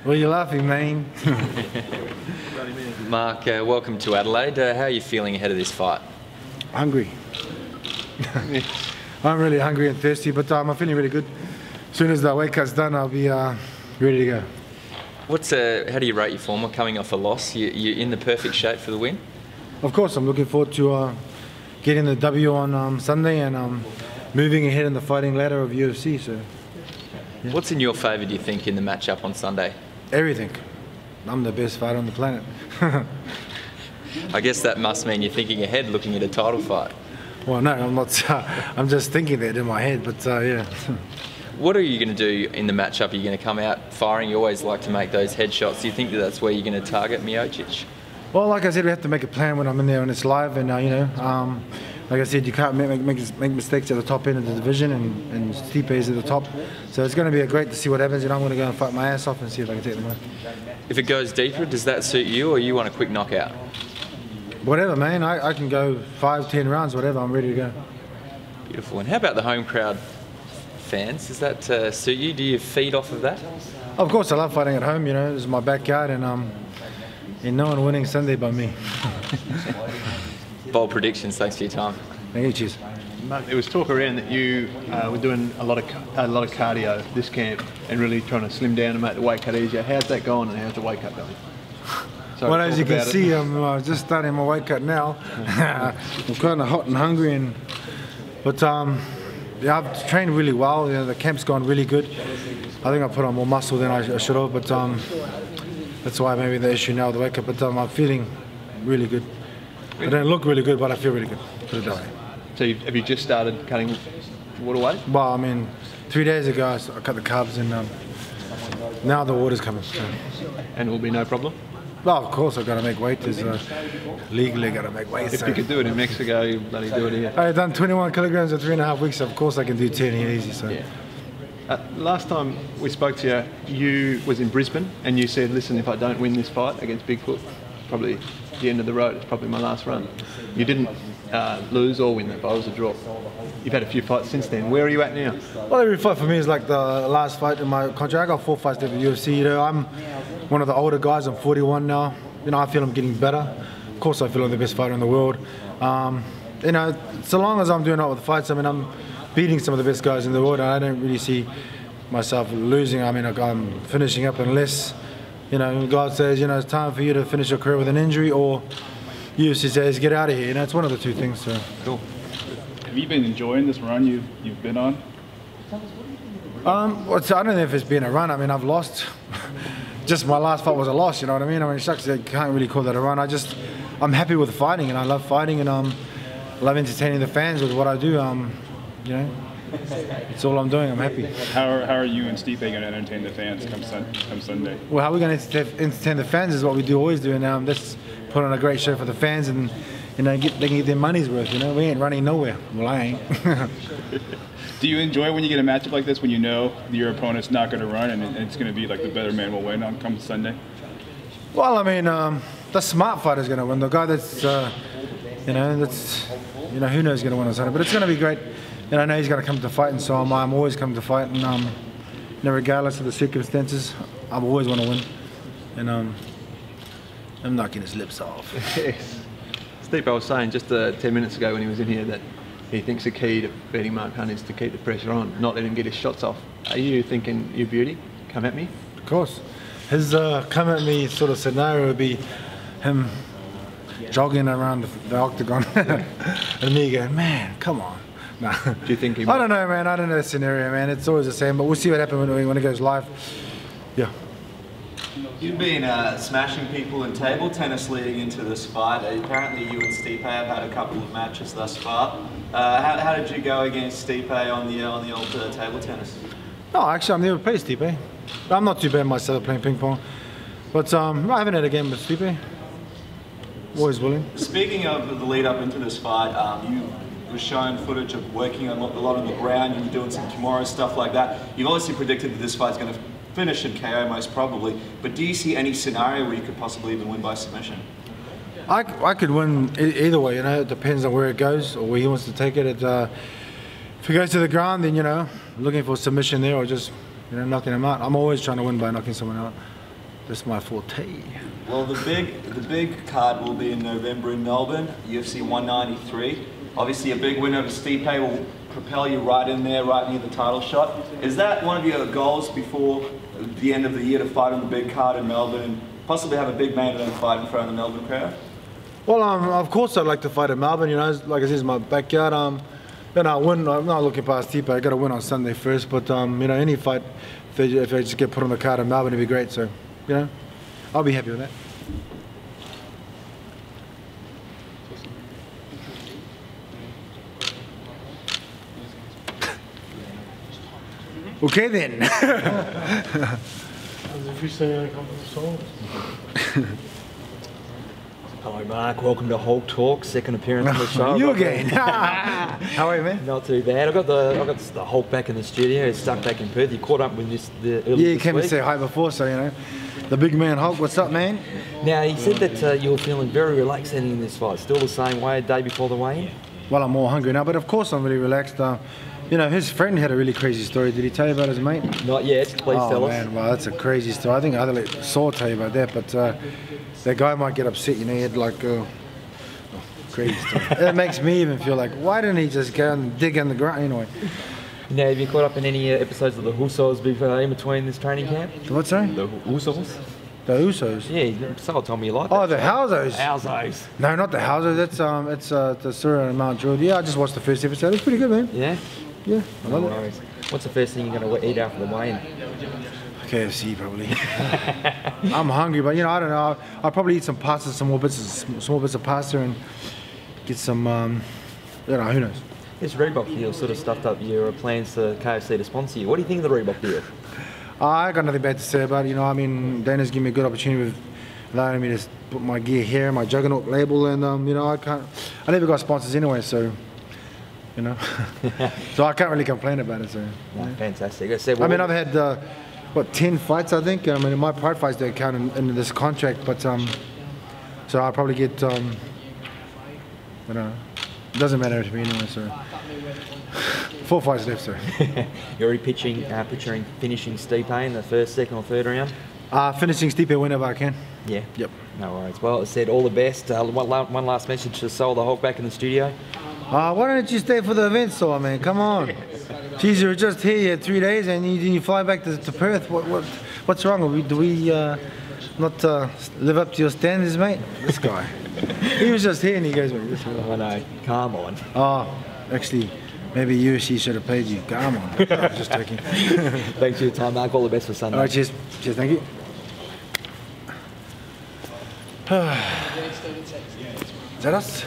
Well, you're laughing, man. Mark, welcome to Adelaide. How are you feeling ahead of this fight? Hungry. I'm really hungry and thirsty, but I'm feeling really good. As soon as the weight cut's done, I'll be ready to go. How do you rate your form? Coming off a loss, you're in the perfect shape for the win? Of course, I'm looking forward to getting the W on Sunday and moving ahead in the fighting ladder of UFC. So, yeah. What's in your favour, do you think, in the matchup on Sunday? Everything. I'm the best fighter on the planet. I guess that must mean you're thinking ahead, looking at a title fight. Well, no, I'm not. I'm just thinking that in my head, but yeah. What are you going to do in the matchup? Are you going to come out firing? You always like to make those headshots. Do you think that that's where you're going to target Miocic? Well, like I said, we have to make a plan when I'm in there and it's live, and you know, like I said, you can't make mistakes at the top end of the division, and Stipe is at the top. So it's going to be great to see what happens, and I'm going to go and fight my ass off and see if I can take them on. If it goes deeper, does that suit you, or you want a quick knockout? Whatever, man. I can go 5-10 rounds, whatever. I'm ready to go. Beautiful. And how about the home crowd fans? Does that suit you? Do you feed off of that? Of course, I love fighting at home. You know, this is my backyard, and no one winning Sunday by me. Bold predictions. Thanks for your time. Thank you. Cheers. Mark, there was talk around that you were doing a lot of cardio this camp and really trying to slim down and make the weight cut easier. How's that going, and how's the weight cut going? Well, as you can see, I'm just starting my weight cut now. I'm kind of hot and hungry, but yeah, I've trained really well. You know, the camp's gone really good. I think I put on more muscle than I should have, but that's why maybe the issue now with the weight cut. But I'm feeling really good. I don't look really good, but I feel really good. Put it that way. So have you just started cutting water weight? Well, I mean, 3 days ago I cut the carbs, and now the water's coming. So. And it will be no problem? Well, of course I've got to make weight. Legally got to make weight. If you could do it in Mexico, you bloody do it here. I've done 21 kilograms in 3.5 weeks. Of course I can do 10 here easy. So. Yeah. Last time we spoke to you, you was in Brisbane, and you said, listen, if I don't win this fight against Bigfoot, probably the end of the road. It's probably my last run. You didn't lose or win that fight. It was a draw. You've had a few fights since then. Where are you at now? Well, every fight for me is like the last fight in my contract. I got 4 fights left with UFC. You know, I'm one of the older guys. I'm 41 now. You know, I feel I'm getting better. Of course, I feel I'm the best fighter in the world. You know, so long as I'm doing all with the fights, I mean, I'm beating some of the best guys in the world, and I don't really see myself losing. I mean, I'm finishing up unless, you know, God says, you know, it's time for you to finish your career with an injury, or UFC says, get out of here. You know, it's one of the two things. So. Cool. Have you been enjoying this run you've been on? Well, I don't know if it's been a run. I mean, I've lost. Just my last fight was a loss, you know what I mean? I mean, shucks, I can't really call that a run. I'm happy with fighting, and I love fighting, and I love entertaining the fans with what I do. You know, it's all I'm doing. I'm happy. How are you and Stipe going to entertain the fans come Sunday? Well, how we're going to entertain the fans is what we do always do, and let's put on a great show for the fans, and you know, they can get their money's worth. You know, we ain't running nowhere. Well, I ain't. Do you enjoy when you get a matchup like this, when you know your opponent's not going to run and it's going to be like the better man will win on come Sunday? Well, I mean, the smart fighter's going to win. The guy that's, you know, who knows going to win on Sunday. But it's going to be great. And I know he's going to come to fight, and so I'm always coming to fight. And you know, regardless of the circumstances, I always want to win. And I'm knocking his lips off. Yes. Steve, I was saying just 10 minutes ago when he was in here that he thinks the key to beating Mark Hunt is to keep the pressure on, not let him get his shots off. Are you thinking, you beauty, come at me? Of course. His come at me sort of scenario would be him jogging around the octagon and me going, man, come on. Nah. Do you think he I don't know, man. I don't know the scenario, man. It's always the same, but we'll see what happens when it goes live. Yeah. You've been smashing people in table tennis leading into this fight. Apparently you and Stipe have had a couple of matches thus far. How did you go against Stipe on the old table tennis? No, actually, I've never played Stipe. I'm not too bad myself playing ping pong. But I haven't had a game with Stipe. Always willing. Speaking of the lead up into this fight, you were showing footage of working a lot on the ground. You were doing some Kimura stuff like that. You've obviously predicted that this fight's going to finish in KO most probably, but do you see any scenario where you could possibly even win by submission? I could win either way, you know. It depends on where it goes or where he wants to take it. If it goes to the ground, then, you know, looking for submission there or just, you know, knocking him out. I'm always trying to win by knocking someone out. That's my forte. Well, the big card will be in November in Melbourne, UFC 193. Obviously, a big win over Stipe will propel you right in there, right near the title shot. Is that one of your goals before the end of the year to fight on the big card in Melbourne and possibly have a big main event fight in front of the Melbourne crowd? Well, of course I'd like to fight in Melbourne. You know, like I said, it's my backyard. Then I win. I'm not looking past Stipe. I got to win on Sunday first. But you know, any fight, if I just get put on the card in Melbourne, it'd be great. So, you know, I'll be happy with that. Okay then. Hello Mark, welcome to Hulk Talk, second appearance on the show. You again. How are you, man? Not too bad. I got the Hulk back in the studio. He's stuck back in Perth. You caught up with the earlier Yeah, he came to say hi before, so you know. The big man Hulk, what's up, man? Now he said that you were feeling very relaxed heading in this fight. Still the same way, a day before the weigh-in? Well, I'm more hungry now, but of course I'm really relaxed. You know, his friend had a really crazy story. Did he tell you about his mate? Not yet. Please tell us. Oh man, well that's a crazy story. I think I'll Saw tell you about that, but that guy might get upset. You know, he had like crazy story. It makes me even feel like, why didn't he just go and dig in the ground anyway? Now, have you caught up in any episodes of the Usos in between this training camp? What's that? The Usos? The Usos? Yeah, someone told me you like that. Oh, the Housos. Housos. No, not the Housos. That's it's the Surah and Mount Druid. Yeah, I just watched the first episode. It's pretty good, man. Yeah? Yeah, I No love it. worries. What's the first thing you're going to eat after the weigh-in? KFC probably. I'm hungry, but you know, I don't know. I'll probably eat some pasta, small bits of pasta, and get some. You know, who knows? This Reebok deal sort of stuffed up your plans for KFC to sponsor you. What do you think of the Reebok deal? I got nothing bad to say about it. You know, I mean, Dana's given me a good opportunity with allowing me to put my gear here, my Juggernaut label, and you know, I never got sponsors anyway, so. You know, so I can't really complain about it. So, no, fantastic. I mean, I've had 10 fights, I think. I mean, my pride fights don't count in this contract, but so I'll probably get. You know, it doesn't matter to me anyway. So 4 fights left, so. You're already picturing finishing Stipe in the first, second, or third round. Finishing Stipe whenever I can. Yeah. Yep. No worries. Well, I said all the best. One last message to Sol the Hulk back in the studio. Why don't you stay for the event, so man? Come on. Jeez, you were just here. You had 3 days, and you fly back to Perth. What's wrong? Do we not live up to your standards, mate? This guy. He was just here, and he goes, I know. Come on. Oh, actually, maybe UFC should have paid you. Come on. I was just joking. Thanks for your time, Mark. All the best for Sunday. All right, cheers. Cheers, thank you. Is that us?